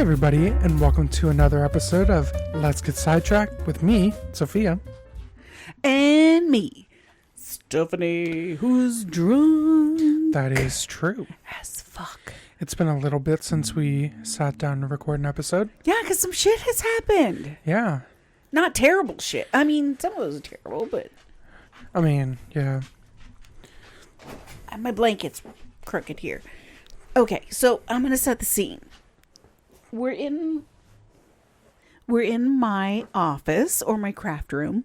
everybody, and welcome to another episode of Let's Get Sidetracked with me, Sophia. And me, Stephanie, who's drunk. That is true. As fuck. It's been a little bit since we sat down to record an episode. Yeah, because some shit has happened. Yeah. Not terrible shit. I mean, some of it was terrible, but... I mean, yeah. My blanket's crooked here. Okay, so I'm going to set the scene. We're in my office or my craft room,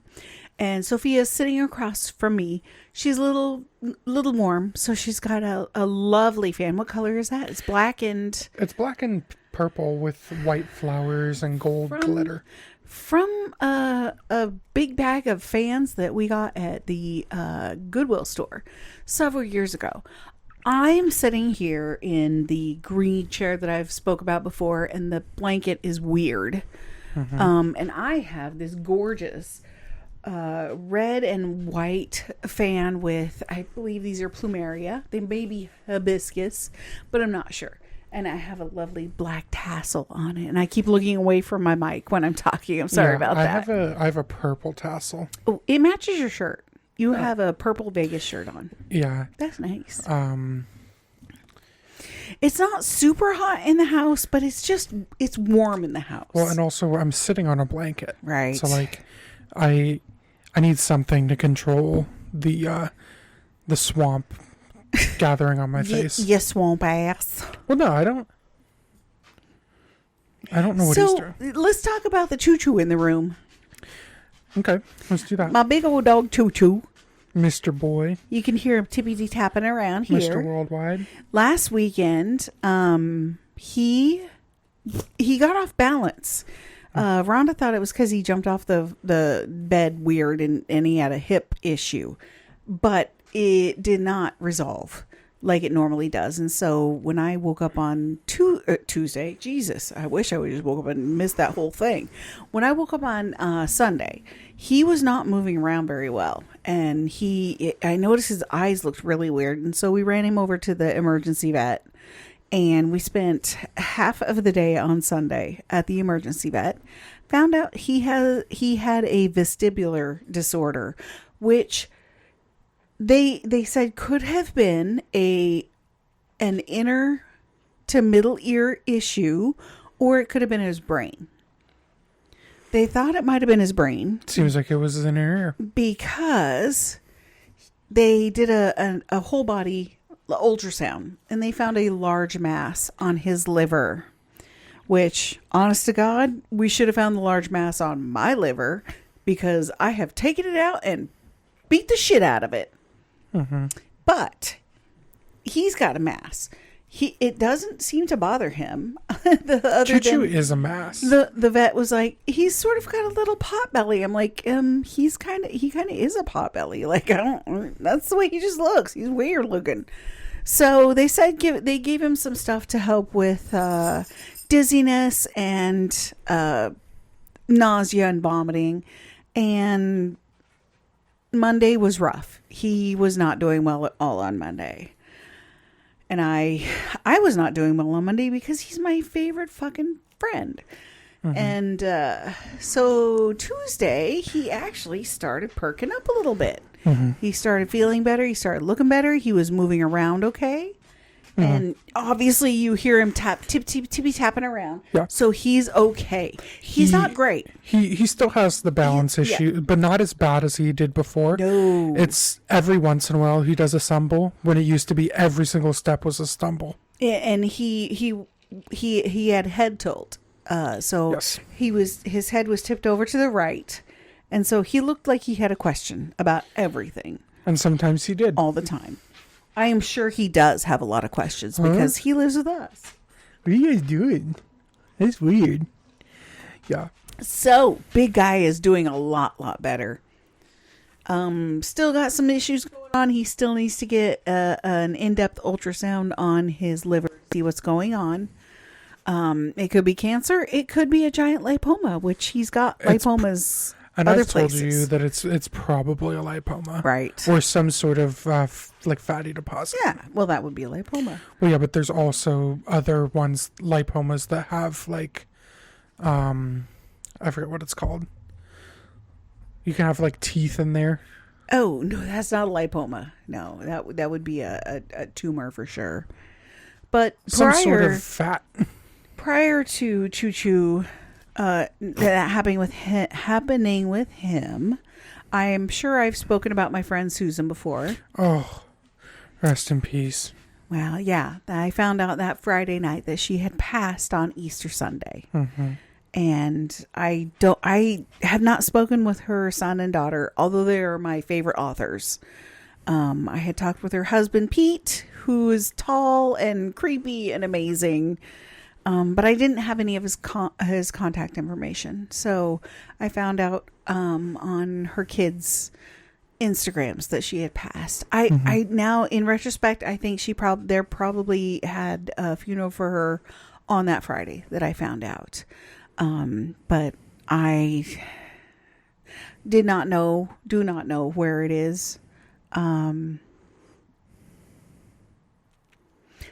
and Sophia's sitting across from me. She's a little warm, so she's got a lovely fan. What color is that? It's black and purple with white flowers and gold glitter. From a big bag of fans that we got at the Goodwill store several years ago. I'm sitting here in the green chair that I've spoke about before, and the blanket is weird. Mm-hmm. And I have this gorgeous red and white fan with, I believe these are plumeria. They may be hibiscus, but I'm not sure. And I have a lovely black tassel on it. And I keep looking away from my mic when I'm talking. I'm sorry about that. I have a purple tassel. Oh, it matches your shirt. You have a purple Vegas shirt on. Yeah. That's nice. It's not super hot in the house, but it's warm in the house. Well, and also I'm sitting on a blanket. Right. So like I need something to control the swamp gathering on my face. Yes, swamp ass. Well, no, I don't know what he's doing. So let's talk about the choo-choo in the room. Okay, let's do that. My big old dog Choo-Choo. Mr. Boy. You can hear him tippy-tapping around here. Mr. Worldwide. Last weekend, he got off balance. Rhonda thought it was because he jumped off the bed weird and he had a hip issue. But it did not resolve like it normally does. And so when I woke up on Tuesday, Jesus, I wish I would just woke up and missed that whole thing. When I woke up on Sunday, he was not moving around very well. And I noticed his eyes looked really weird. And so we ran him over to the emergency vet. And we spent half of the day on Sunday at the emergency vet. Found out he had a vestibular disorder, which they said could have been an inner to middle ear issue, or it could have been his brain. They thought it might have been his brain. Seems like it was in her ear. Because they did a whole body ultrasound, and they found a large mass on his liver, which, honest to God, we should have found the large mass on my liver, because I have taken it out and beat the shit out of it. Mm-hmm. But he's got a mass. It doesn't seem to bother him. Choo-choo is a mass. The vet was like, he's sort of got a little pot belly. I'm like, he kind of is a pot belly. Like, that's the way he just looks. He's weird looking. So they said they gave him some stuff to help with dizziness and nausea and vomiting. And Monday was rough. He was not doing well at all on Monday. And I was not doing well on Monday because he's my favorite fucking friend. Mm-hmm. And so Tuesday, he actually started perking up a little bit. Mm-hmm. He started feeling better. He started looking better. He was moving around okay. Mm-hmm. And obviously you hear him tippy tapping around. Yeah. So he's okay. He's not great. He still has the balance issue, but not as bad as he did before. No. It's every once in a while he does a stumble when it used to be every single step was a stumble. And he had head tilt. So yes. His head was tipped over to the right. And so he looked like he had a question about everything. And sometimes he did. All the time. I am sure he does have a lot of questions because he lives with us. What are you guys doing? That's weird. Yeah. So, big guy is doing a lot better. Still got some issues going on. He still needs to get an in-depth ultrasound on his liver to see what's going on. It could be cancer. It could be a giant lipoma, which he's got lipomas And other I've told places. you that it's probably a lipoma. Right. Or some sort of like fatty deposit. Yeah. Well, that would be a lipoma. Well, yeah, but there's also other ones, lipomas, that have like, I forget what it's called. You can have like teeth in there. Oh, no, that's not a lipoma. No, that would be a tumor for sure. But Some sort of fat. prior to Choo Choo, that happening with him, I am sure I've spoken about my friend Susan before. Oh, rest in peace. Well, yeah, I found out that Friday night that she had passed on Easter Sunday. Mm-hmm. And I have not spoken with her son and daughter, although they are my favorite authors. I had talked with her husband, Pete, who is tall and creepy and amazing. But I didn't have any of his contact information. So I found out, on her kids' Instagrams that she had passed. I now, in retrospect, I think they probably had a funeral for her on that Friday that I found out. But I do not know where it is.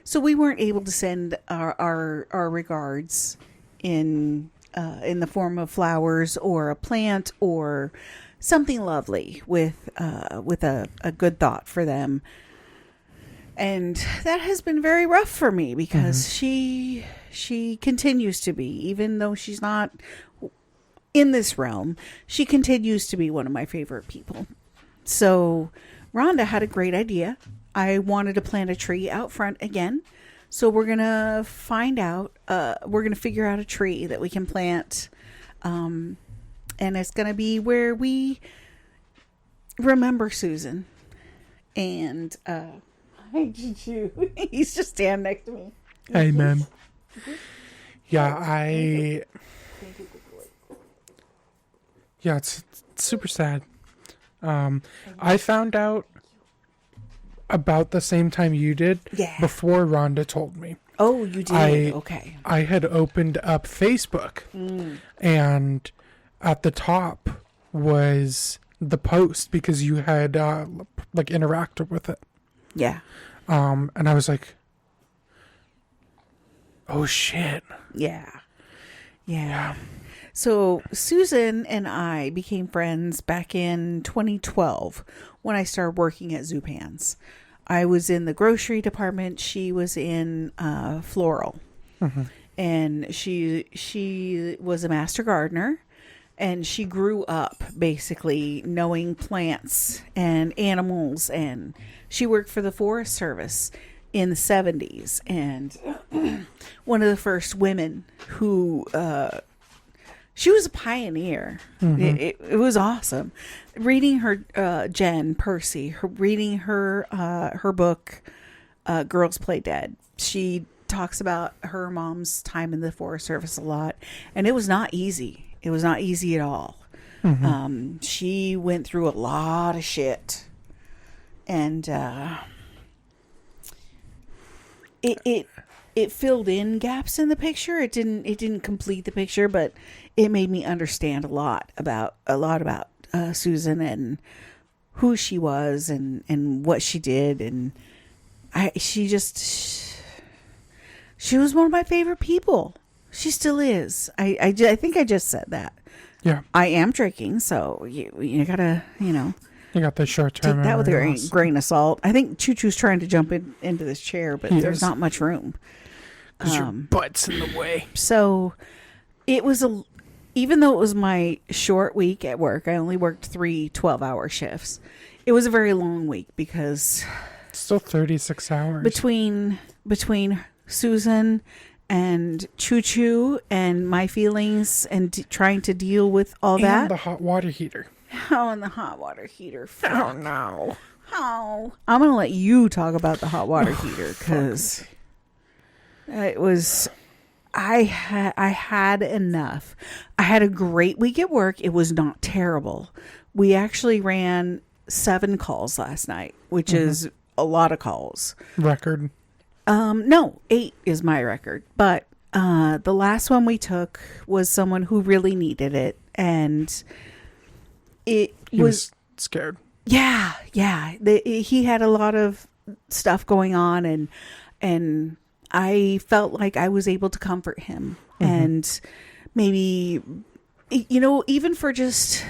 So we weren't able to send our regards in the form of flowers or a plant or something lovely with a good thought for them. And that has been very rough for me because she continues to be, even though she's not in this realm, she continues to be one of my favorite people. So Rhonda had a great idea. I wanted to plant a tree out front again. So we're going to find out, we're going to figure out a tree that we can plant. And it's going to be where we remember Susan. And, hi, Choo. He's just standing next to me. Hey, man. Yeah, it's super sad. I found out about the same time you did. Yeah. Before Rhonda told me. Oh, you did? Okay. I had opened up Facebook, and at the top was the post because you had like interacted with it. Yeah. And I was like, oh shit. Yeah. So Susan and I became friends back in 2012 when I started working at Zupan's. I was in the grocery department. She was in floral. And she was a master gardener, and she grew up basically knowing plants and animals, and she worked for the Forest Service in the 70s, and one of the first women who she was a pioneer. It was awesome reading her Jen Percy, reading her book Girls Play Dead. She talks about her mom's time in the Forest Service a lot, and it was not easy. It was not easy at all. She went through a lot of shit, and it filled in gaps in the picture. It didn't complete the picture, but it made me understand a lot about Susan and who she was and what she did, and she was one of my favorite people. She still is. I think I just said that. Yeah. I am drinking, so you gotta, You got the short term. take that with a grain of salt. I think Choo Choo's trying to jump into this chair, but there's not much room. Because your butt's in the way. So it was even though it was my short week at work, I only worked 3 12-hour shifts. It was a very long week because still 36 hours between Susan and Choo Choo and my feelings and trying to deal with all that. And the hot water heater. Oh, and the hot water heater. Oh, no. Oh. I'm going to let you talk about the hot water heater because it was... I had enough. I had a great week at work. It was not terrible. We actually ran 7 calls last night, which is a lot of calls. Record. No, 8 is my record. But the last one we took was someone who really needed it. And He was scared. Yeah. He had a lot of stuff going on, and I felt like I was able to comfort him. And maybe, even for just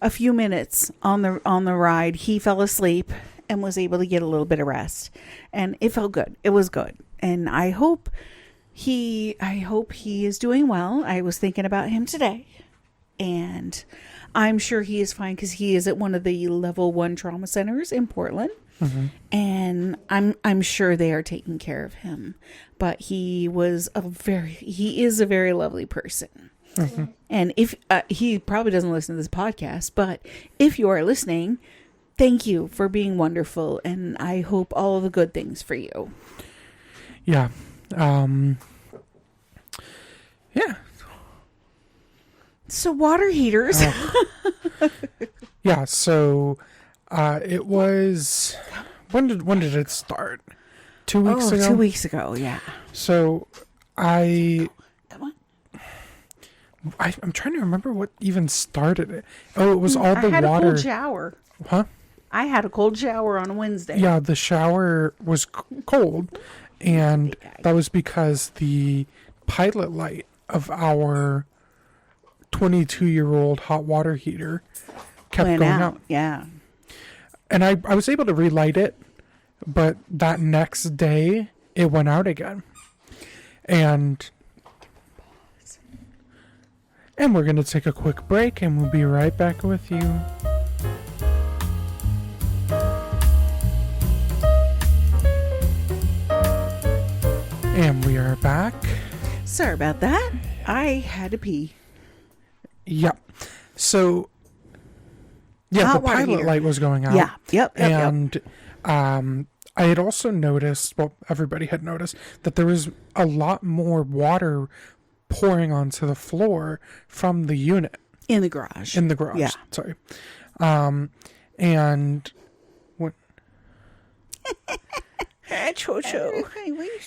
a few minutes on the ride, he fell asleep and was able to get a little bit of rest, and it felt good. It was good. And I hope he is doing well. I was thinking about him today, and I'm sure he is fine, because he is at one of the level 1 trauma centers in Portland. And I'm sure they are taking care of him. But he is a very lovely person. And if he probably doesn't listen to this podcast, but if you are listening, thank you for being wonderful, and I hope all of the good things for you. Yeah. Yeah. So water heaters. Yeah. So it was, when did it start? 2 weeks ago? 2 weeks ago. Yeah. So Come on. I'm trying to remember what even started it. Oh, it was all the water. I had a cold shower. Huh? I had a cold shower on a Wednesday. Yeah, the shower was cold, and that was because the pilot light of our 22-year-old hot water heater kept going out. Yeah. And I was able to relight it, but that next day it went out again. And we're going to take a quick break, and we'll be right back with you. And we are back. Sorry about that. I had to pee. Yep. So, yeah, the pilot light was going out. Yeah. Yep. And I had also noticed, well, everybody had noticed, that there was a lot more water pouring onto the floor from the unit. In the garage. Yeah. Sorry. And what? Cho-cho.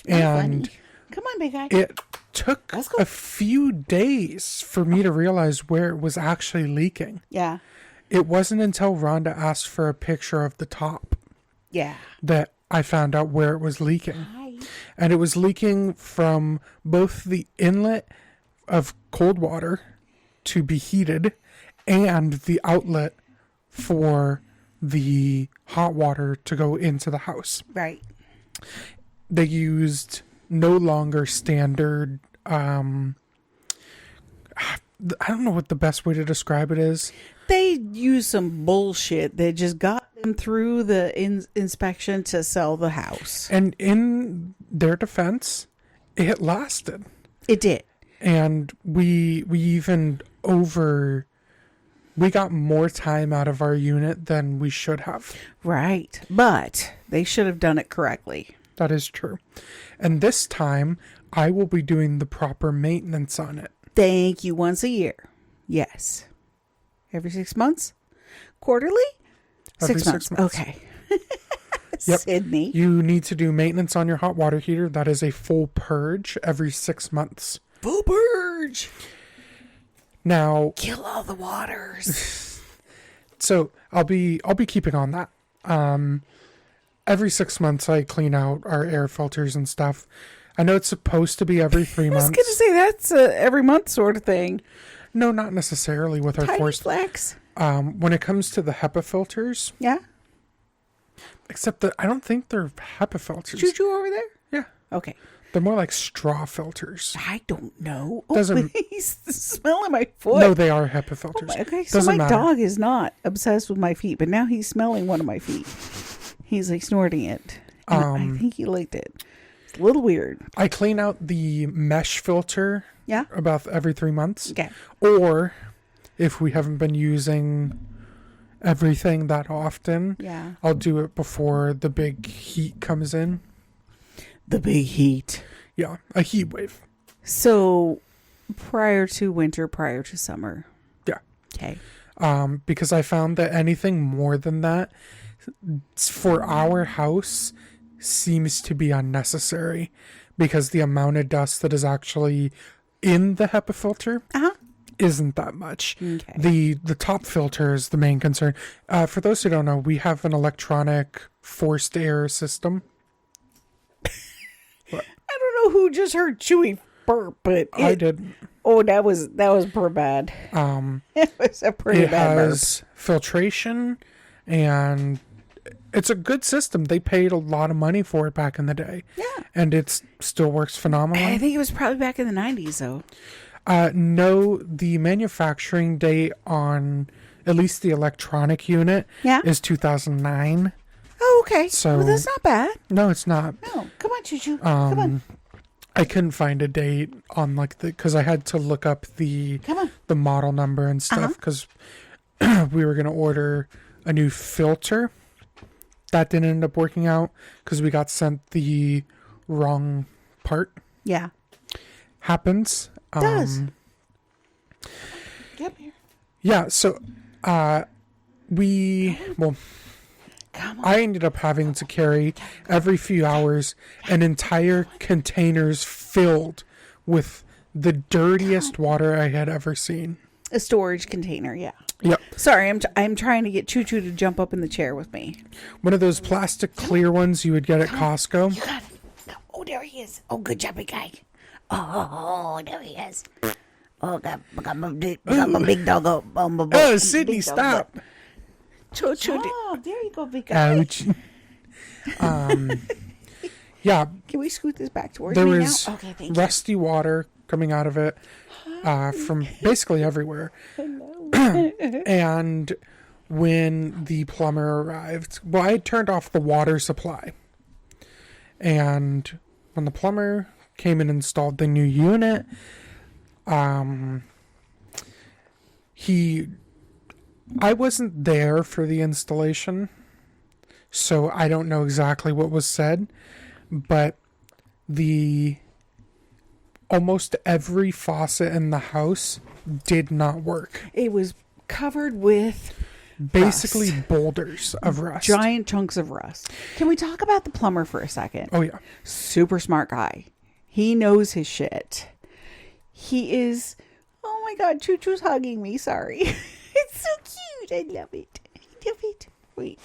And come on, big guy. it took a few days for me to realize where it was actually leaking. Yeah. It wasn't until Rhonda asked for a picture of the top. Yeah. That I found out where it was leaking. And it was leaking from both the inlet of cold water to be heated and the outlet for the hot water to go into the house. Right. They used no longer standard, I don't know what the best way to describe it is. They used some bullshit that just got them through the inspection to sell the house. And in their defense, it lasted. It did. And we got more time out of our unit than we should have. Right. But they should have done it correctly. That is true. And this time, I will be doing the proper maintenance on it. Thank you. Once a year. Yes. Every 6 months? Quarterly? Every 6 months. Okay. Yep. Sydney. You need to do maintenance on your hot water heater. That is a full purge every 6 months. Full purge. Now, kill all the waters. So I'll be keeping on that. Every 6 months I clean out our air filters and stuff. I know it's supposed to be every 3 months. I was going to say that's a every month sort of thing. No, not necessarily with our forced flex. When it comes to the HEPA filters. Yeah. Except that I don't think they're HEPA filters. Choo-choo over there? Yeah. Okay. They're more like straw filters. I don't know. Doesn't he's smelling my foot. No, they are HEPA filters. Okay, so my dog is not obsessed with my feet, but now he's smelling one of my feet. He's like snorting it. And I think he liked it. It's a little weird. I clean out the mesh filter. Yeah. About every 3 months. Okay. Or if we haven't been using everything that often, yeah, I'll do it before the big heat comes in. The big heat. Yeah, a heat wave. So prior to winter, prior to summer. Yeah. Okay. Because I found that anything more than that for our house seems to be unnecessary because the amount of dust that is actually in the HEPA filter isn't that much. Okay. The top filter is the main concern. For those who don't know, we have an electronic forced air system. I don't know who just heard Chewy burp, but I did. Oh, that was pretty bad. It was a pretty It bad burp. has filtration, and it's a good system. They paid a lot of money for it back in the day. Yeah. And it still works phenomenally. I think it was probably back in the 90s, though. No, the manufacturing date on at least the electronic unit is 2009. Oh, okay. So well, that's not bad. No, it's not. No, come on, Choo-Choo. Come on. I couldn't find a date on because I had to look up the model number and stuff because we were going to order a new filter. That didn't end up working out because we got sent the wrong part. Yeah. Happens. Does. Get here. Yeah, so I ended up having to carry every few hours an entire containers filled with the dirtiest water I had ever seen. A storage container, yeah. Yep. Sorry, I'm trying to get Choo-Choo to jump up in the chair with me. One of those plastic clear ones you would get at Costco. You got it. Oh, there he is. Oh, good job, big guy. Oh, there he is. Oh, got my big dog up. Oh, Sydney, stop. Choo-Choo. Oh, there you go, big guy. Ouch. Yeah. Can we scoot this back towards there me was now? Okay, thank rusty water coming out of it from basically everywhere. And when the plumber arrived, I had turned off the water supply. And when the plumber came and installed the new unit, I wasn't there for the installation, so I don't know exactly what was said, but almost every faucet in the house did not work. It was covered with basically rust. Boulders of rust. Giant chunks of rust. Can we talk about the plumber for a second? Oh, yeah. Super smart guy. He knows his shit. He is... Oh my God, Choo-Choo's hugging me. Sorry. It's so cute. I love it. I love it. Wait.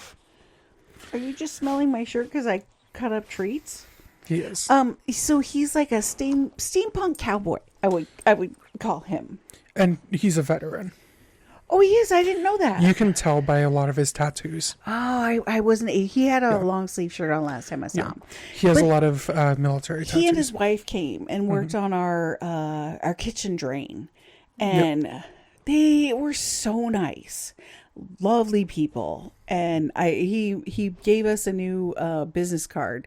Are you just smelling my shirt because I cut up treats? He is. So he's like a steampunk cowboy. I would call him. And he's a veteran. Oh, he is. I didn't know that. You can tell by a lot of his tattoos. Oh, I wasn't. He had a long sleeve shirt on last time I saw him. He has a lot of military tattoos. He and his wife came and worked on our kitchen drain, and they were so nice, lovely people. And he gave us a new business card,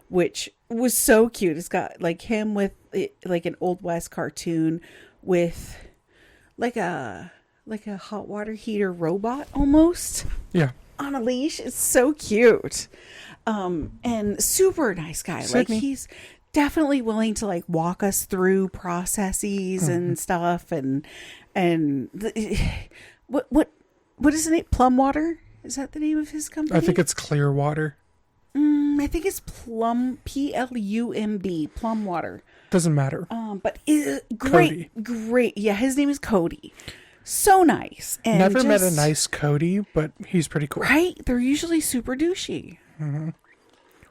which was so cute. It's got like him with like an Old West cartoon with like a hot water heater robot almost. Yeah. On a leash. It's so cute. And super nice guy. Sydney. Like he's definitely willing to like walk us through processes and stuff and what is the name? Plum Water? Is that the name of his company? I think it's Clearwater. I think it's Plum, Plumb, Plum Water. Doesn't matter. But great. Yeah, his name is Cody. So nice. And never met a nice Cody, but he's pretty cool. Right? They're usually super douchey. Mm-hmm.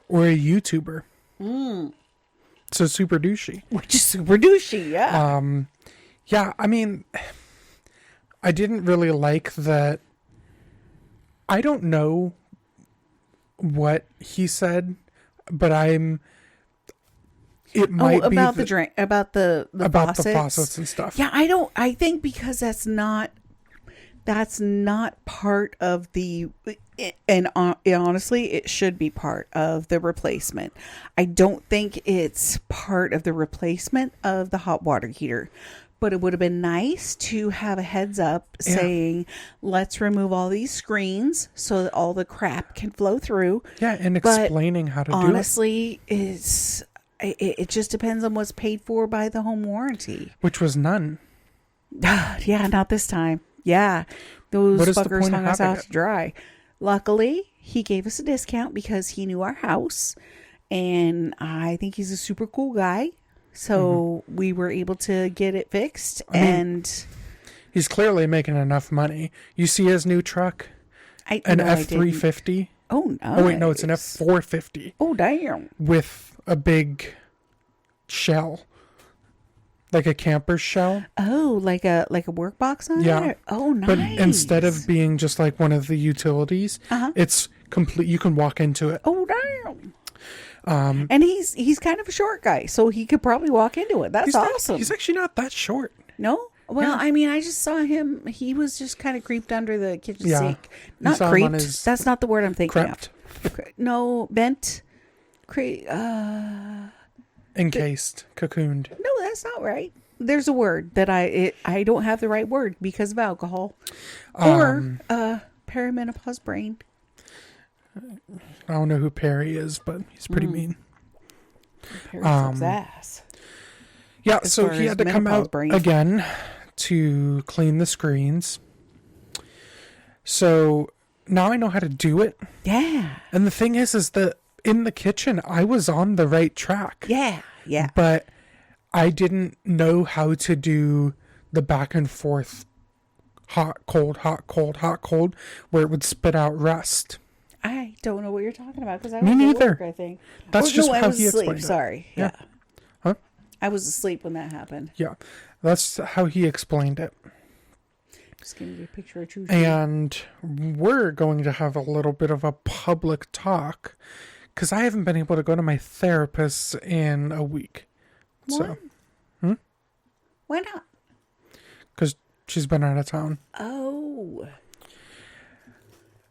Or a YouTuber. So super douchey. Which is super douchey, yeah. Yeah, I mean, I didn't really like that. I don't know what he said, but it might be about the drink, about the faucets. The faucets and stuff. Yeah, I think because that's not part of the, and honestly, it should be part of the replacement. I don't think it's part of the replacement of the hot water heater. But it would have been nice to have a heads up saying, let's remove all these screens so that all the crap can flow through. Yeah, and explaining how to do it. Honestly, it just depends on what's paid for by the home warranty. Which was none. Yeah, not this time. Yeah, those fuckers hung us out to dry. Luckily, he gave us a discount because he knew our house. And I think he's a super cool guy. So we were able to get it fixed. He's clearly making enough money. You see his new truck? An F350? Oh, nice. Oh, wait, no, it's an F450. Oh, damn. With a big shell. Like a camper's shell. Oh, like a work box on Yeah. it? Oh, nice. But instead of being just like one of the utilities, it's complete. You can walk into it. Oh, damn. And he's kind of a short guy, so he could probably walk into it. That's awesome. He's actually not that short. No? Well, I mean, I just saw him. He was just kind of creeped under the kitchen sink. You Not saw him on creeped. his That's not the word I'm thinking crept. of. No, bent. Encased. Cocooned. No, that's not right. There's a word that I don't have the right word because of alcohol. Or perimenopause brain. I don't know who Perry is, but he's pretty mean. Perry sucks ass. Yeah, As so far he as had to come menopause out brain. again to clean the screens. So now I know how to do it. Yeah. And the thing is that in the kitchen, I was on the right track. Yeah. Yeah. But I didn't know how to do the back and forth hot, cold, hot, cold, hot, cold, where it would spit out rust. I don't know what you're talking about because I Me was neither. at work, I think. That's just I how was he asleep. explained it. Sorry. Yeah. Yeah. Huh? I was asleep when that happened. Yeah, that's how he explained it. Just giving you a picture of Choo. And we're going to have a little bit of a public talk because I haven't been able to go to my therapist in a week. What? So, Why not? because she's been out of town. Oh.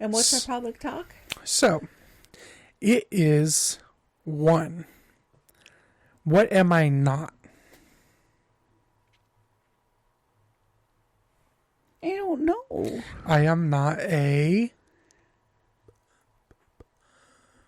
And what's our public talk? So, it is 1. What am I not? I don't know. I am not a...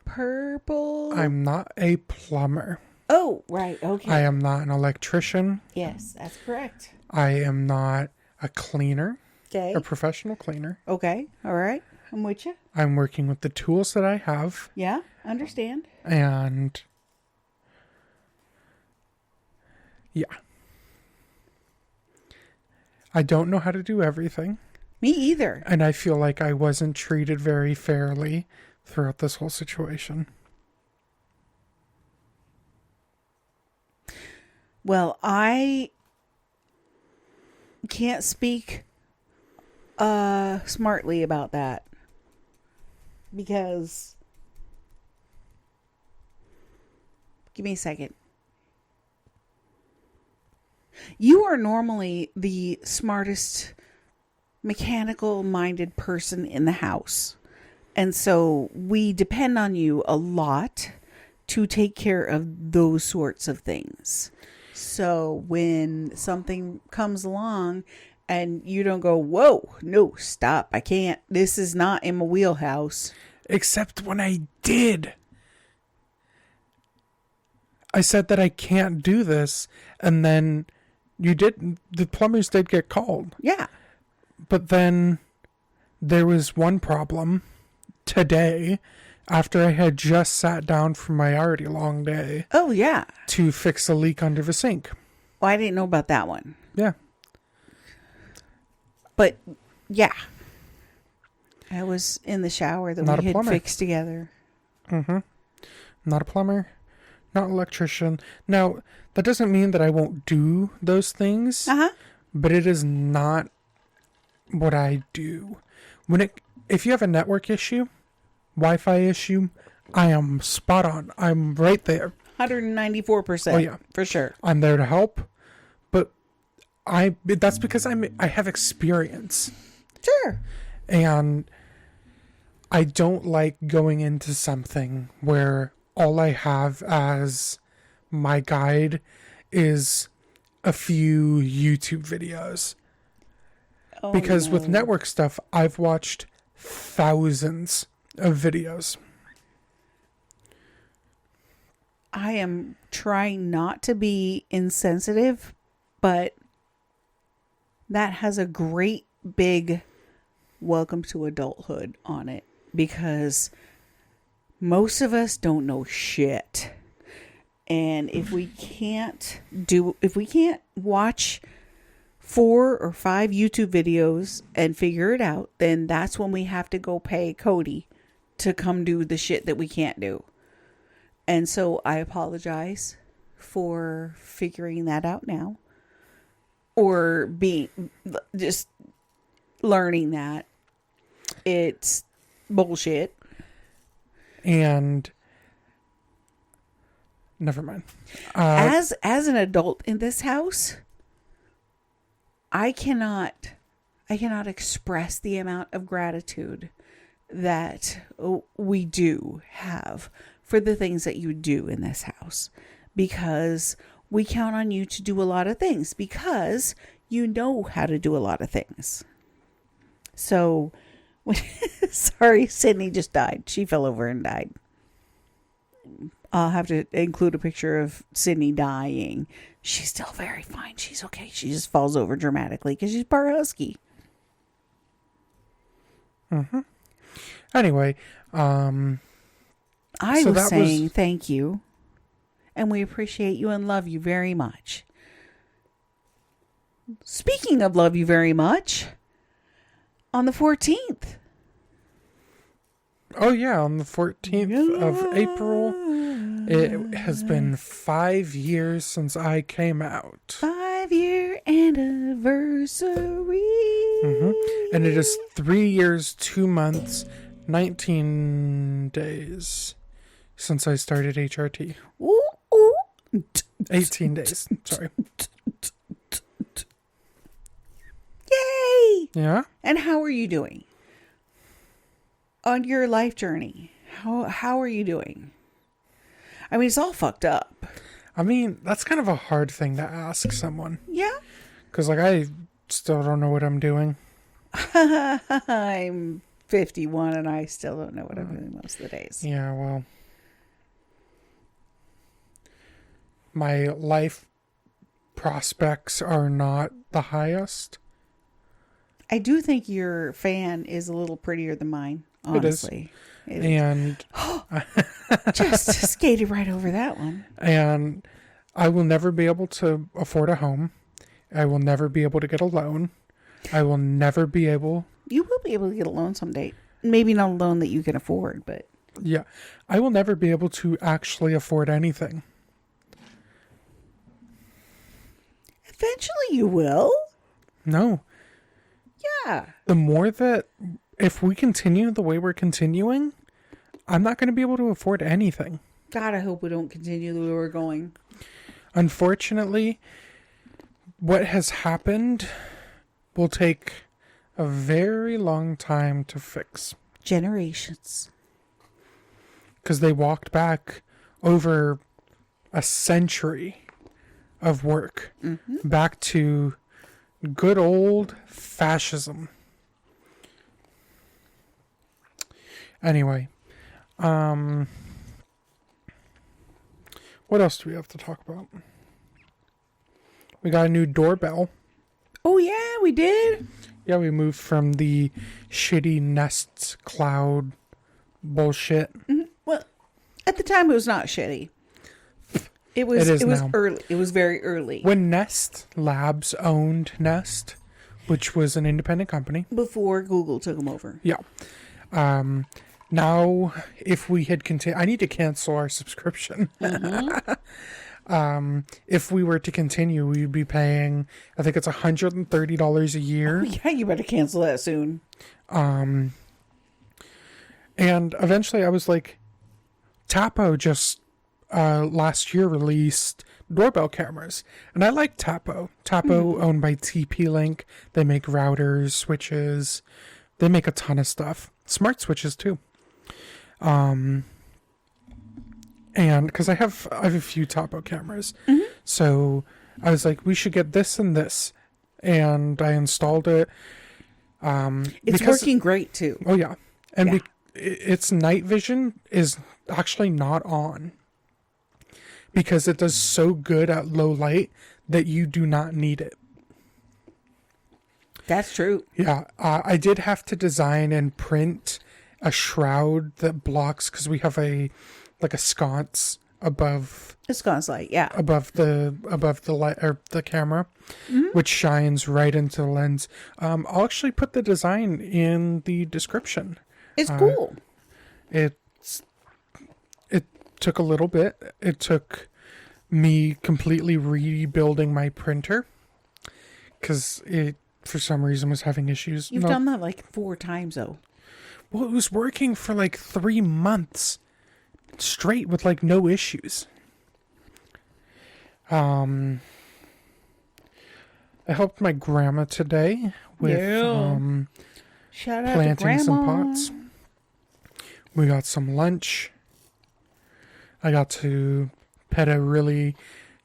Purple. I'm not a plumber. Oh, right. Okay. I am not an electrician. Yes, that's correct. I am not a cleaner. Okay. A professional cleaner. Okay. All right. I'm with you. I'm working with the tools that I have. Yeah. Understand. And yeah. I don't know how to do everything. Me either. And I feel like I wasn't treated very fairly throughout this whole situation. Well, I can't speak smartly about that because give me a second. You are normally the smartest mechanical minded person in the house. And so we depend on you a lot to take care of those sorts of things. So when something comes along and you don't go, whoa, no, stop, I can't. This is not in my wheelhouse. Except when I did. I said that I can't do this. And then the plumbers did get called. Yeah. But then there was one problem today after I had just sat down from my already long day Oh, yeah. to fix a leak under the sink. Well, I didn't know about that one. Yeah. But, yeah. I was in the shower that Not we a had plumber. fixed together. Mm-hmm. Not a plumber. Not an electrician. Now, that doesn't mean that I won't do those things. Uh-huh. But it is not what I do. If you have a network issue, Wi-Fi issue, I am spot on. I'm right there. 194%. Oh, yeah. For sure. I'm there to help. But that's because I have experience. Sure. And I don't like going into something where all I have as my guide is a few YouTube videos. Oh, Because with no. network stuff, I've watched thousands of videos. I am trying not to be insensitive, but that has a great big welcome to adulthood on it because most of us don't know shit. And if we can't watch 4 or 5 YouTube videos and figure it out, then that's when we have to go pay Cody to come do the shit that we can't do. And so I apologize for figuring that out now, or just learning that it's bullshit. And never mind. As an adult in this house, I cannot express the amount of gratitude that we do have for the things that you do in this house, because we count on you to do a lot of things, because you know how to do a lot of things. So, sorry, Sydney just died. She fell over and died. I'll have to include a picture of Sydney dying. She's still very fine. She's okay. She just falls over dramatically because she's part husky. Mm-hmm. Anyway, I was saying thank you. And we appreciate you and love you very much. Speaking of love you very much, on the 14th. Oh, yeah, on the 14th of April. It has been 5 years since I came out. 5-year anniversary. Mm-hmm. And it is 3 years, 2 months, 19 days since I started HRT. Ooh, ooh. 18 days. Sorry. Yay! Yeah? And how are you doing? On your life journey, how are you doing? I mean, it's all fucked up. I mean, that's kind of a hard thing to ask someone. Yeah. Because, like, I still don't know what I'm doing. I'm 51 and I still don't know what I'm doing most of the days. Yeah, well. My life prospects are not the highest. I do think your fan is a little prettier than mine, honestly. It is. And just skated right over that one. And I will never be able to afford a home. I will never be able to get a loan. I will never be able... You will be able to get a loan someday. Maybe not a loan that you can afford, but... Yeah. I will never be able to actually afford anything. Eventually you will. No. Yeah. The more that... If we continue the way we're continuing, I'm not going to be able to afford anything. God, I hope we don't continue the way we're going. Unfortunately, what has happened will take a very long time to fix. Generations. Because they walked back over a century of work. Mm-hmm. Back to good old fascism. Anyway, what else do we have to talk about? We got a new doorbell. Oh, yeah, we did. Yeah, we moved from the shitty Nest Cloud bullshit. Mm-hmm. Well, at the time, it was not shitty. It was now. early. It was very early. When Nest Labs owned Nest, which was an independent company. Before Google took them over. Yeah. Now, if we had continued... I need to cancel our subscription. Mm-hmm. If we were to continue, we'd be paying, I think it's $130 a year. Oh, yeah, you better cancel that soon. And eventually I was like, Tapo just last year released doorbell cameras. And I like Tapo. Tapo, owned by TP-Link. They make routers, switches. They make a ton of stuff. Smart switches, too. And because I have a few Topo cameras. Mm-hmm. So I was like, we should get this and this. And I installed it. It's working great too. Oh yeah. And its night vision is actually not on. Because it does so good at low light that you do not need it. That's true. Yeah. I did have to design and print a shroud that blocks, because we have a sconce above A sconce light, yeah. above the light or the camera, which shines right into the lens. I'll actually put the design in the description. It's cool. It took a little bit. It took me completely rebuilding my printer because it, for some reason, was having issues. You've done that like 4 times, though. Well, it was working for like 3 months straight with like no issues. I helped my grandma today with Shout out to planting Grandma. some pots. We got some lunch. I got to pet a really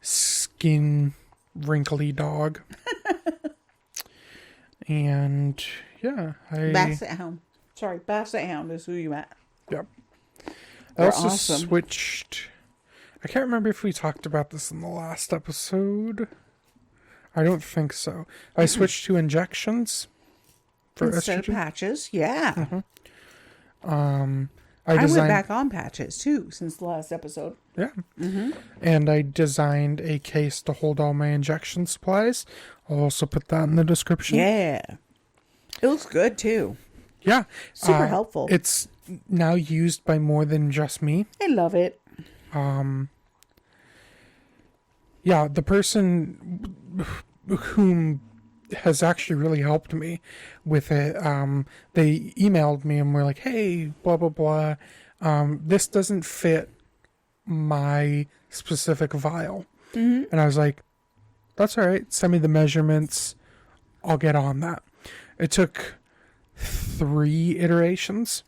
skin wrinkly dog. And yeah, Basset Hound. Sorry, Basset Hound is who you met. Yep. I They're also awesome. switched. I can't remember if we talked about this in the last episode. I don't think so. I switched to injections for Instead of estrogen. patches, yeah. I I designed, went back on patches, too, since the last episode. yeah, and I designed a case to hold all my injection supplies. I'll also put that in the description. Yeah. It looks good, too. Yeah, Super helpful. It's now used by more than just me. I love it. Yeah, the person whom has actually really helped me with it, they emailed me and were like, hey, blah, blah, blah. This doesn't fit my specific vial. And I was like, that's all right. Send me the measurements. I'll get on that. It took 3 iterations.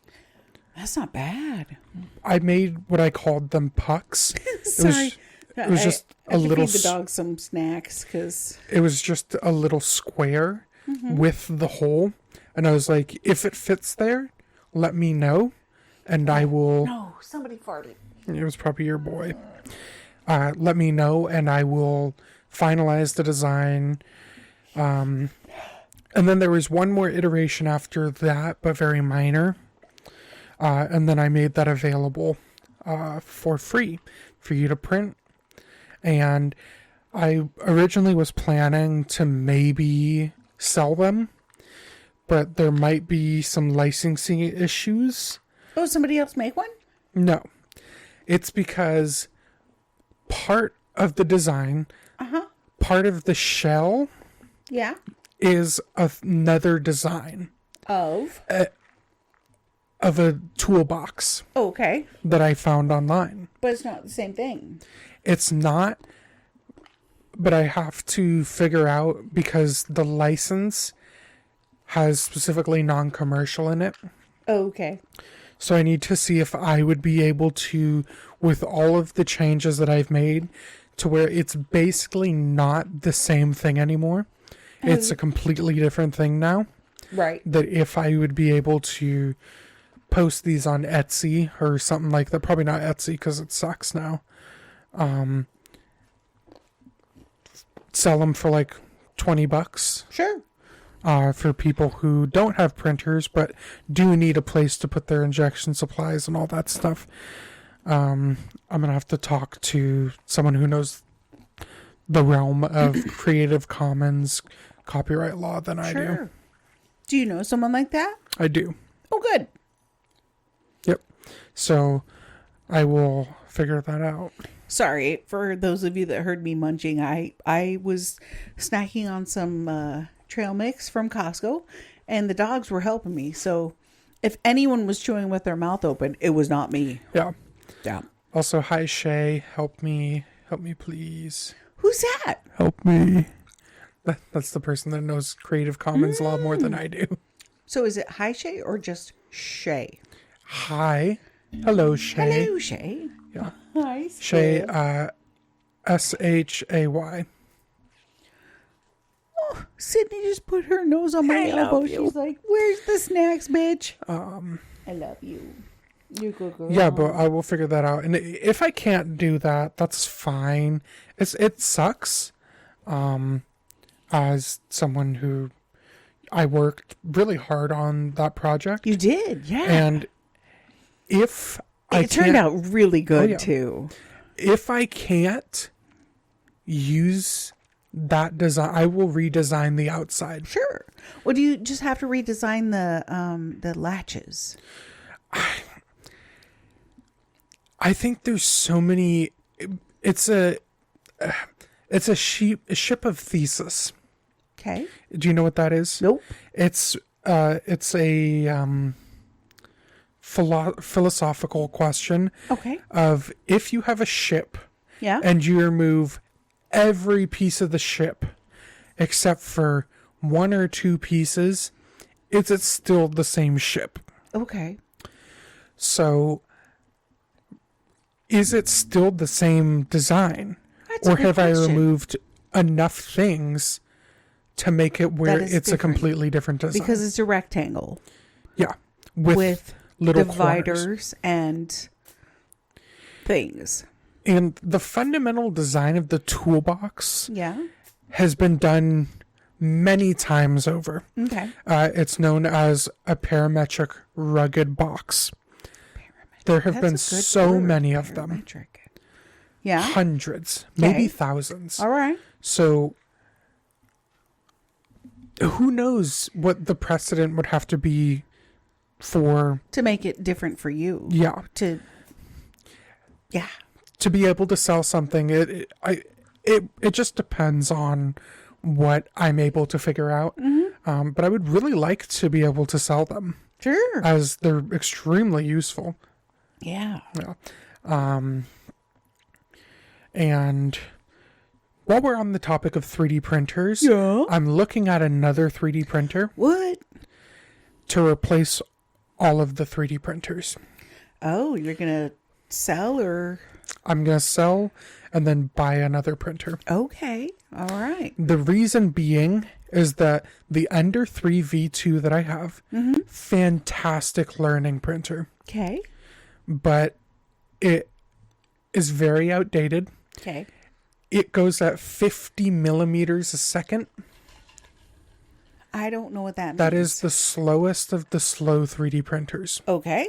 That's not bad. I made what I called them pucks. Sorry. It was just I a have to little. feed the dog some snacks because It was just a little square with the hole, and I was like, if it fits there, let me know, and I will. no, somebody farted. It was probably your boy. Let me know, and I will finalize the design. And then there was one more iteration after that, but very minor. And then I made that available for free for you to print. And I originally was planning to maybe sell them, but there might be some licensing issues. Oh, somebody else make one? No. It's because part of the design, part of the shell Yeah. is another design Of? of a toolbox Oh, okay. that I found online. But it's not the same thing. It's not, but I have to figure out because the license has specifically non-commercial in it. Oh, okay. So I need to see if I would be able to, with all of the changes that I've made, to where it's basically not the same thing anymore. It's a completely different thing now. Right. That if I would be able to post these on Etsy or something like that, probably not Etsy because it sucks now. Sell them for like $20 Sure. for people who don't have printers but do need a place to put their injection supplies and all that stuff. I'm gonna have to talk to someone who knows the realm of Creative Commons copyright law than I do. Sure. Do you know someone like that? I do. Oh, good. Yep. So I will figure that out. Sorry for those of you that heard me munching. I was snacking on some trail mix from Costco, and the dogs were helping me. So if anyone was chewing with their mouth open, it was not me. Yeah. Yeah. Also, hi Shay, help me please. Who's that? Help me. That's the person that knows Creative Commons law more than I do. So is it Hi Shay or just Shay? Hi. Hello, Shay. Hello, Shay. Yeah. Hi, Shay, Steph. Shay. Oh, Sydney just put her nose on my elbow. She's like, "Where's the snacks, bitch?" I love you. You're a good girl. Yeah, but I will figure that out. And if I can't do that, that's fine. It sucks. As someone who I worked really hard on that project. You did, yeah. And if it turned out really good too. if I can't use that design, I will redesign the outside. Sure. Well, do you just have to redesign the latches? I think there's so many. It's a ship of thesis. Okay. Do you know what that is? Nope. It's a philosophical question. Okay. Of if you have a ship, Yeah. and you remove every piece of the ship except for one or two pieces, is it still the same ship? Okay. So, is it still the same design? That's a Or good have I question. removed enough things to make it where That is it's different. a completely different design? Because it's a rectangle yeah. with little dividers corners. and things. And the fundamental design of the toolbox Yeah. has been done many times over. Okay. It's known as a parametric rugged box. There have been That's a good so word, many of them. parametric. Yeah. Hundreds, Okay. maybe thousands. All right. So who knows what the precedent would have to be for, To make it different for you. yeah, Yeah. to be able to sell something. It just depends on what I'm able to figure out. Mm-hmm. But I would really like to be able to sell them, Sure. as they're extremely useful. Yeah. Yeah. And while we're on the topic of 3D printers, Yeah. I'm looking at another 3D printer What? to replace all of the 3D printers. Oh, you're going to sell or? I'm going to sell and then buy another printer. Okay. All right. The reason being is that the Ender 3 V2 that I have, fantastic learning printer, Okay. but it is very outdated. Okay. It goes at 50 millimeters a second. I don't know what that means. That is the slowest of the slow 3D printers. Okay.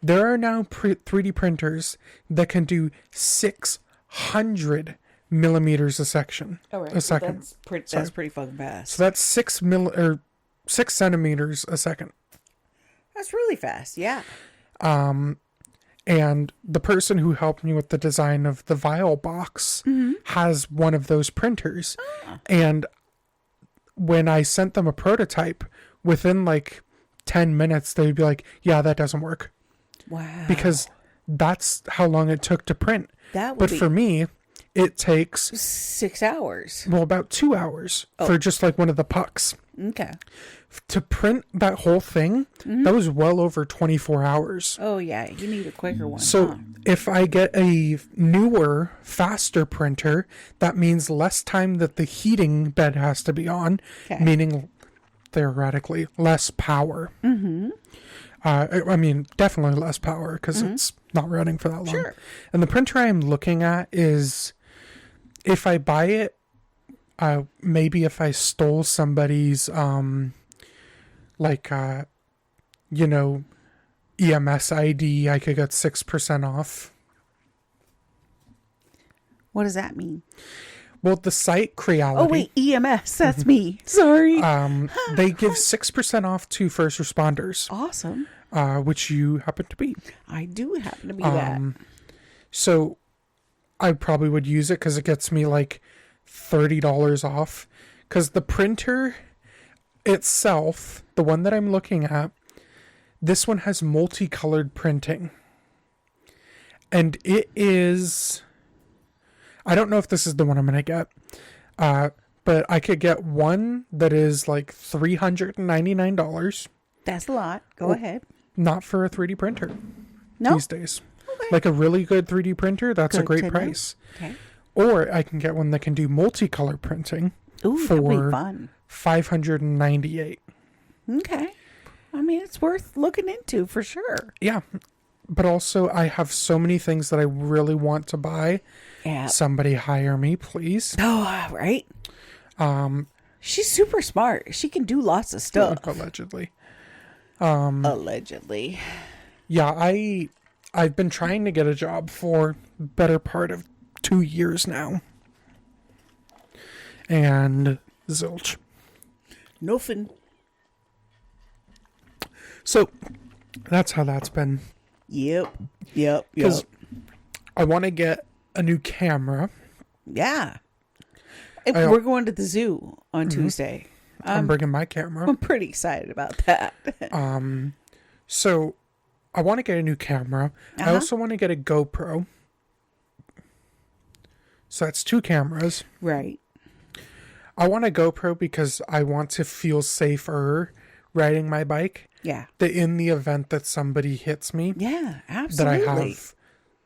There are now 3D printers that can do 600 millimeters a second. All right. A second. That's pretty fucking fast. So that's 6 centimeters a second. That's really fast. Yeah. And the person who helped me with the design of the vial box has one of those printers. And when I sent them a prototype, within like 10 minutes, they'd be like, yeah, that doesn't work. Wow. Because that's how long it took to print. that would But be for me, it takes, 6 hours. well, about 2 hours for just like one of the pucks. Okay. To print that whole thing, that was well over 24 hours. Oh, yeah. You need a quicker one. So huh? if I get a newer, faster printer, that means less time that the heating bed has to be on, Okay. meaning theoretically less power. I mean, definitely less power because it's not running for that long. Sure. And the printer I'm looking at is, if I buy it, maybe if I stole somebody's, EMS ID, I could get 6% off. What does that mean? Well, the site Creality, Oh, wait. EMS. That's me. Sorry. they give 6% off to first responders, Awesome. which you happen to be. I do happen to be that. So I probably would use it because it gets me like $30 off. Because the printer itself, the one that I'm looking at, this one has multicolored printing. And it is, I don't know if this is the one I'm going to get, but I could get one that is like $399, That's a lot. Go ahead. not for a 3D printer No. these days. Okay. Like a really good 3D printer, that's a Good great to know. price. Okay. Or I can get one that can do multicolor printing Ooh, that'd be for fun. $598. Okay. I mean, it's worth looking into for sure. Yeah. But also, I have so many things that I really want to buy. Yeah. Somebody hire me, please. Oh, right. She's super smart. She can do lots of stuff. Allegedly. Allegedly. Yeah, I've been trying to get a job for better part of 2 years now. And zilch. Nothing. So that's how that's been. Yep. Because I want to get a new camera. Yeah. We're going to the zoo on Tuesday. I'm bringing my camera. I'm pretty excited about that. So I want to get a new camera. I also want to get a GoPro. So that's 2 cameras. Right. I want a GoPro because I want to feel safer riding my bike. Yeah. That in the event that somebody hits me, Yeah, absolutely. that I have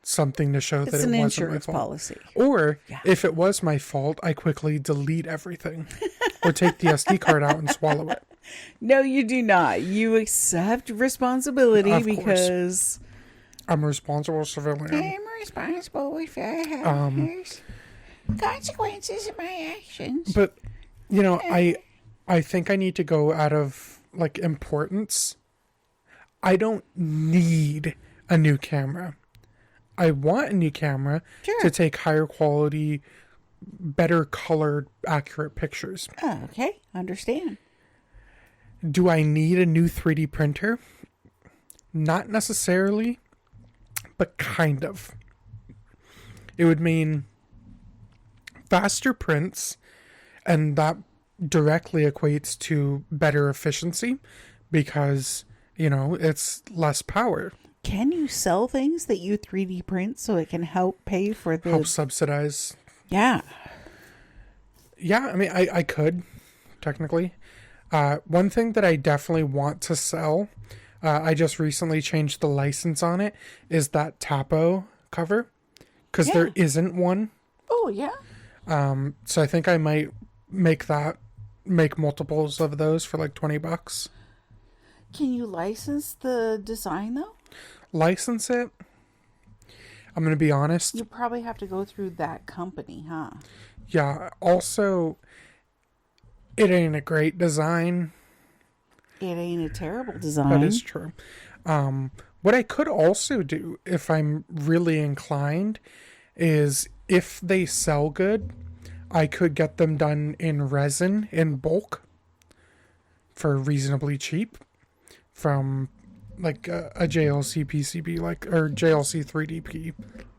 something to show that it It's an wasn't my insurance fault. policy. Or if it was my fault, I quickly delete everything or take the SD card out and swallow it. No, you do not. You accept responsibility Of course. because I'm a responsible civilian. I'm responsible for consequences of my actions. But, you know, I think I need to go out of, like, importance. I don't need a new camera. I want a new camera to take higher quality, better colored, accurate pictures. Oh, okay, understand. Do I need a new 3D printer? Not necessarily, but kind of. It would mean faster prints, and that directly equates to better efficiency because, you know, it's less power. Can you sell things that you 3D print so it can help pay for the... Help subsidize. Yeah. Yeah, I mean, I could, technically. One thing that I definitely want to sell, I just recently changed the license on it, is that Tapo cover. Because there isn't one. Oh, yeah. So I think I might make multiples of those for like $20. Can you license the design, though? License it? I'm going to be honest. You probably have to go through that company, huh? Yeah. Also, it ain't a great design. It ain't a terrible design. That is true. What I could also do, if I'm really inclined, is if they sell good, I could get them done in resin in bulk for reasonably cheap from like a JLC PCB, like, or JLC 3DP.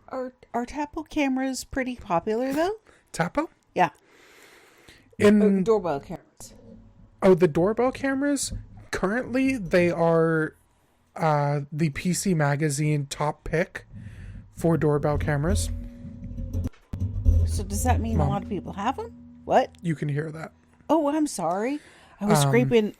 Are Tapo cameras pretty popular though? Tapo? Yeah. Doorbell cameras. Oh, the doorbell cameras? Currently, they are the PC Magazine top pick for doorbell cameras. So does that mean a lot of people have them? What? You can hear that. Oh, I'm sorry. I was scraping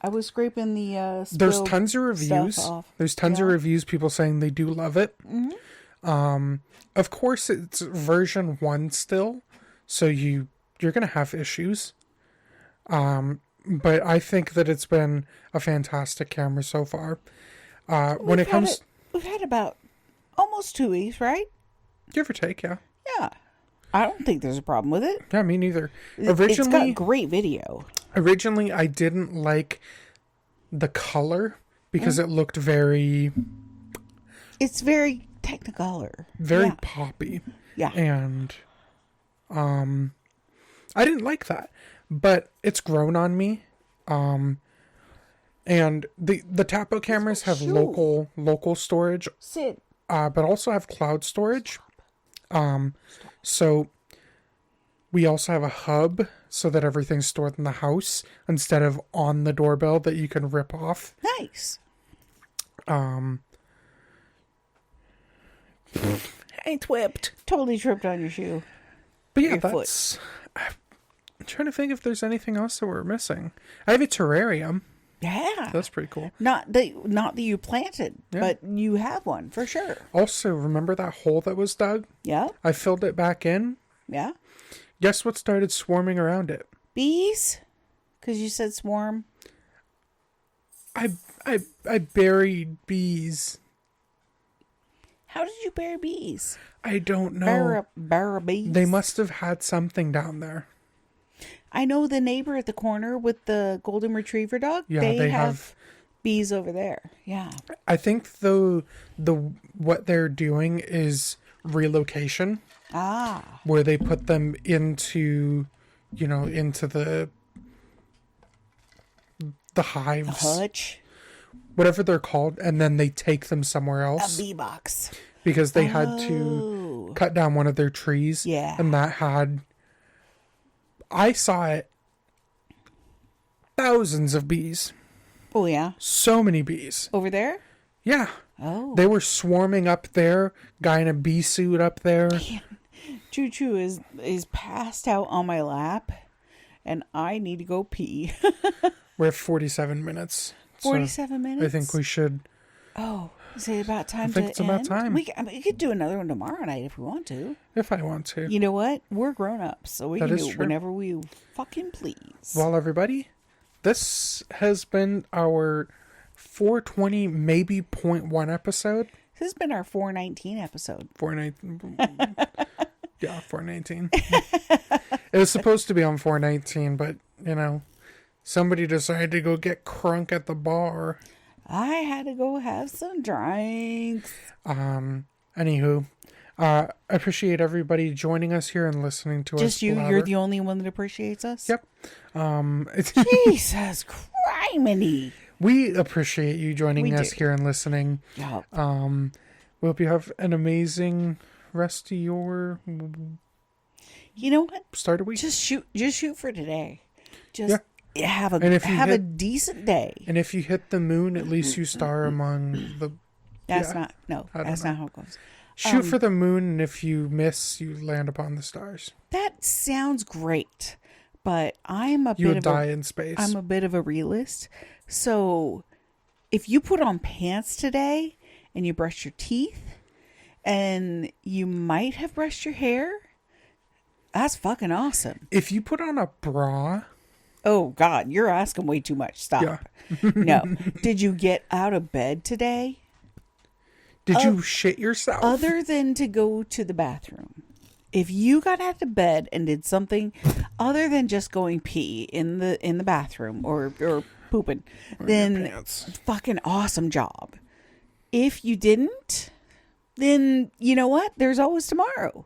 the there's tons of reviews. There's tons of reviews, people saying they do love it. Mm-hmm. Of course, it's version 1 still, so you're gonna have issues. But I think that it's been a fantastic camera so far. We've had about almost 2 weeks, right? Give or take, yeah. Yeah. I don't think there's a problem with it. Yeah, me neither. It's got great video. Originally, I didn't like the color because it looked very... It's very Technicolor. Very poppy. Yeah. And I didn't like that. But it's grown on me. And the Tapo cameras have local storage. Sid. But also have cloud storage. So we also have a hub so that everything's stored in the house instead of on the doorbell that you can rip off. Nice. I tripped. Totally tripped on your shoe. But yeah, that's... I'm trying to think if there's anything else that we're missing. I have a terrarium. Yeah. That's pretty cool. Not that you planted, but you have one for sure. Also, remember that hole that was dug? Yeah. I filled it back in. Yeah. Guess what started swarming around it? Bees? Because you said swarm. I buried bees. How did you bury bees? I don't know. Bury bees? They must have had something down there. I know the neighbor at the corner with the golden retriever dog. Yeah, they have bees over there. Yeah. I think though what they're doing is relocation. where they put them into, into the hives, hutch, whatever they're called, and then they take them somewhere else. A bee box. Because they had to cut down one of their trees. Yeah. And that had, I saw it, thousands of bees. Oh, yeah? So many bees. Over there? Yeah. Oh. They were swarming up there. Guy in a bee suit up there. Man, Choo-Choo is passed out on my lap, and I need to go pee. We're at 47 minutes. 47 minutes? I think we should. Oh, is it about time I think it's about time. We could do another one tomorrow night if we want to. If I want to. You know what? We're grown-ups, so we That can is do it true. whenever we fucking please. Well, everybody, this has been our 420, maybe 0.1 episode. This has been our 419 episode. 419. Yeah, 419. It was supposed to be on 419, but, somebody decided to go get crunk at the bar. I had to go have some drinks. Anywho, I appreciate everybody joining us here and listening to us. Just you? blabber. You're the only one that appreciates us? Yep. Jesus criminy. We appreciate you joining We us do. here and listening. Yup. We hope you have an amazing rest of your You know what? start of week. Just shoot for today. Just have And if you a hit- decent day. And if you hit the moon, at least you star among the. That's yeah, not I don't that's know. not how it goes. Shoot for the moon, and if you miss, you land upon the stars. That sounds great, but I'm a You bit would of die a in space. I'm a bit of a realist. So if you put on pants today and you brush your teeth and you might have brushed your hair, that's fucking awesome. If you put on a bra, Oh God, you're asking way too much. Stop. Yeah. No. Did you get out of bed today? did you shit yourself? Other than to go to the bathroom. If you got out of bed and did something other than just going pee in the bathroom or pooping, then pants. fucking awesome job. If you didn't, then you know what? There's always tomorrow.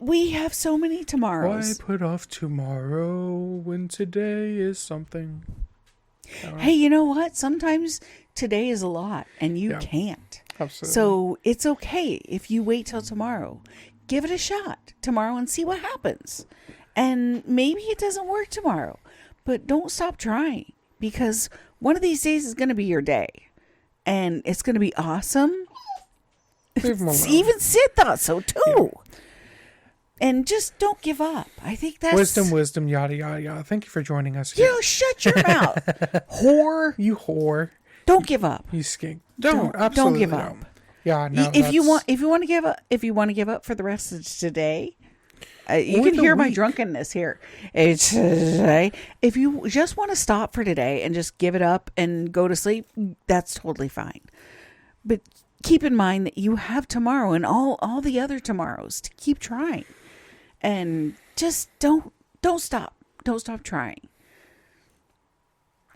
We have so many Why tomorrows. put off tomorrow when today is something? Hey, you know what? Sometimes today is a lot and you Yeah. can't. Absolutely. So it's okay if you wait till tomorrow. Give it a shot tomorrow and see what happens. And maybe it doesn't work tomorrow, but don't stop trying because one of these days is going to be your day and it's going to be awesome. Leave 'em alone. Even Sid thought so too. And just don't give up. I think that's Wisdom, yada, yada, yada. Thank you for joining us. You shut your mouth, whore. You whore. Don't give up. You skink. Don't Absolutely give don't. up. Yeah, no. If you want to give up, for the rest of today, you Or can the hear my week. drunkenness here. It's today. If you just want to stop for today and just give it up and go to sleep, that's totally fine. But keep in mind that you have tomorrow and all the other tomorrows to keep trying, and just don't stop. Don't stop trying.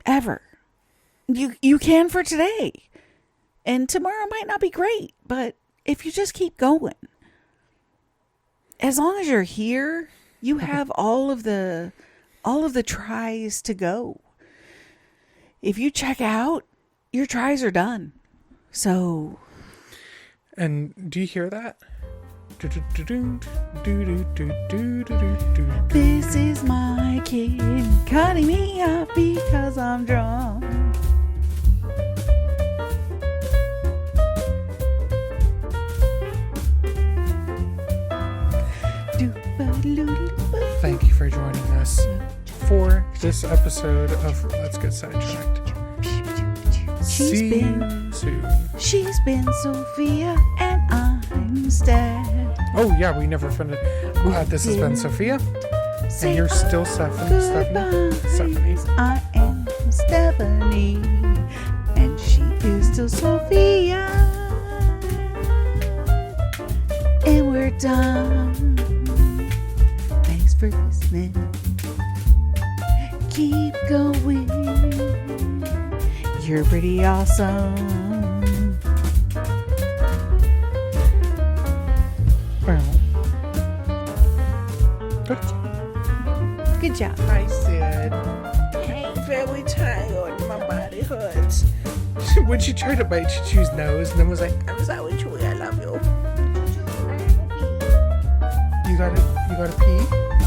Ever. You can for today. And tomorrow might not be great, but if you just keep going, as long as you're here, you have all of the tries to go. If you check out, your tries are done. So, And do you hear that? this is my kid cutting me off because I'm drunk. Thank you for joining us for this episode of Let's Get Sidetracked. See you soon. She's been Sophia and I'm Steph. Oh yeah, we never finished. This has been Sophia, and you're still Stephanie. Stephanie. I am Stephanie, and she is still Sophia. And we're done. Thanks for listening. Keep going. You're pretty awesome. job. Hi, Sid. I'm very tired. My body hurts. When she tried to bite Choo-Choo's nose, and then was like, I'm sorry, Chewie. I love you. you gotta pee?